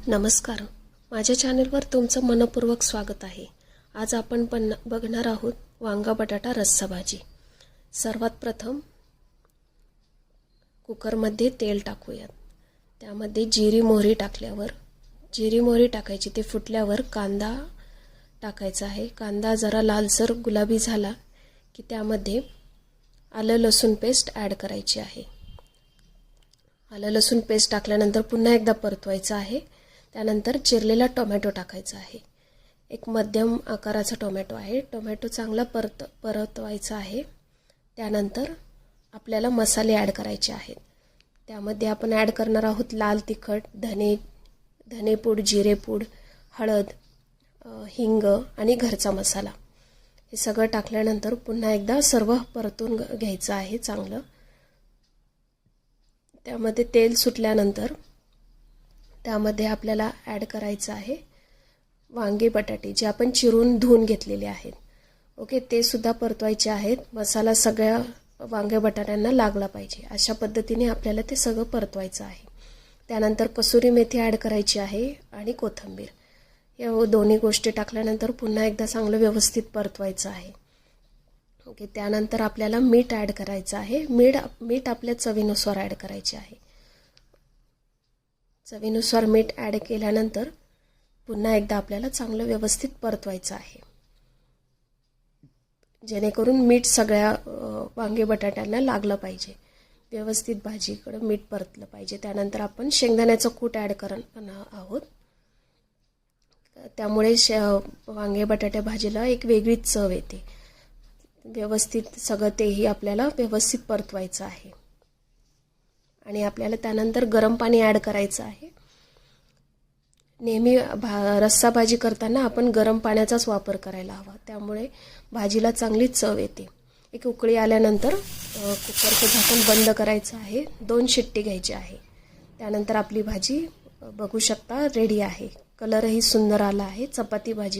नमस्कार, माझ्या चॅनलवर तुमचं मनपूर्वक स्वागत आहे। आज आपण बघणार आहोत वांगा बटाटा रस्सा भाजी। सर्वात प्रथम कुकरमध्ये तेल टाकूयात। त्यामध्ये जिरी मोहरी टाकल्यावर जिरी मोहरी टाकायची, ते फुटल्यावर कांदा टाकायचा आहे। कांदा जरा लालसर गुलाबी झाला की त्यामध्ये आलं लसूण पेस्ट ॲड करायची आहे। आलं लसूण पेस्ट टाकल्यानंतर पुन्हा एकदा परतवायचं आहे। त्यानंतर चिरलेला टोमॅटो टाकायचा आहे। एक मध्यम आकाराचा टोमॅटो आहे। टोमॅटो चांगला परतवायचा आहे। त्यानंतर आपल्याला मसाले ॲड करायचे आहेत। त्यामध्ये आपण ॲड करणार आहोत लाल तिखट, धनेपूड, जिरेपूड, हळद, हिंग आणि घरचा मसाला। हे सगळं टाकल्यानंतर पुन्हा एकदा सर्व परतून घ्यायचं आहे चांगलं। त्यामध्ये तेल सुटल्यानंतर त्यामध्ये आपल्याला ॲड करायचं आहे वांगे बटाटे, जे आपण चिरून धुवून घेतलेले आहेत। ओके, ते सुद्धा परतवायचे आहेत। मसाला सगळ्या वांगे बटाट्यांना लागला पाहिजे, अशा पद्धतीने आपल्याला ते सगळं परतवायचं आहे। त्यानंतर कसुरी मेथी ॲड करायची आहे आणि कोथिंबीर। या दोन्ही गोष्टी टाकल्यानंतर पुन्हा एकदा चांगलं व्यवस्थित परतवायचं आहे। ओके, त्यानंतर आपल्याला मीठ ॲड करायचं आहे। मीठ आपल्या चवीनुसार ॲड करायचे आहे। चवीनुसार मीठ ॲड केल्यानंतर पुन्हा एकदा आपल्याला चांगलं व्यवस्थित परतवायचं आहे, जेणेकरून मीठ सगळ्या वांगे बटाट्यांना लागलं पाहिजे। व्यवस्थित भाजीकडे मीठ परतलं पाहिजे। त्यानंतर आपण शेंगदाण्याचं कूट ॲड करणार आहोत। त्यामुळे वांगे बटाटे भाजीला एक वेगळीच चव येते। व्यवस्थित सगळं तेही आपल्याला व्यवस्थित परतवायचं आहे आणि आपल्याला त्यानंतर गरम पाणी ॲड करायचं आहे। नेहमी रस्सा भाजी करताना आपण गरम पाण्याचाच वापर करायला हवा, त्यामुळे भाजीला चांगली चव येते। एक उकळी आल्यानंतर कुकरचं झाकण बंद करायचं आहे। 2 शिट्टी घ्यायची आहे। त्यानंतर आपली भाजी बघू शकता रेडी आहे। कलरही सुंदर आला आहे। चपाती भाजी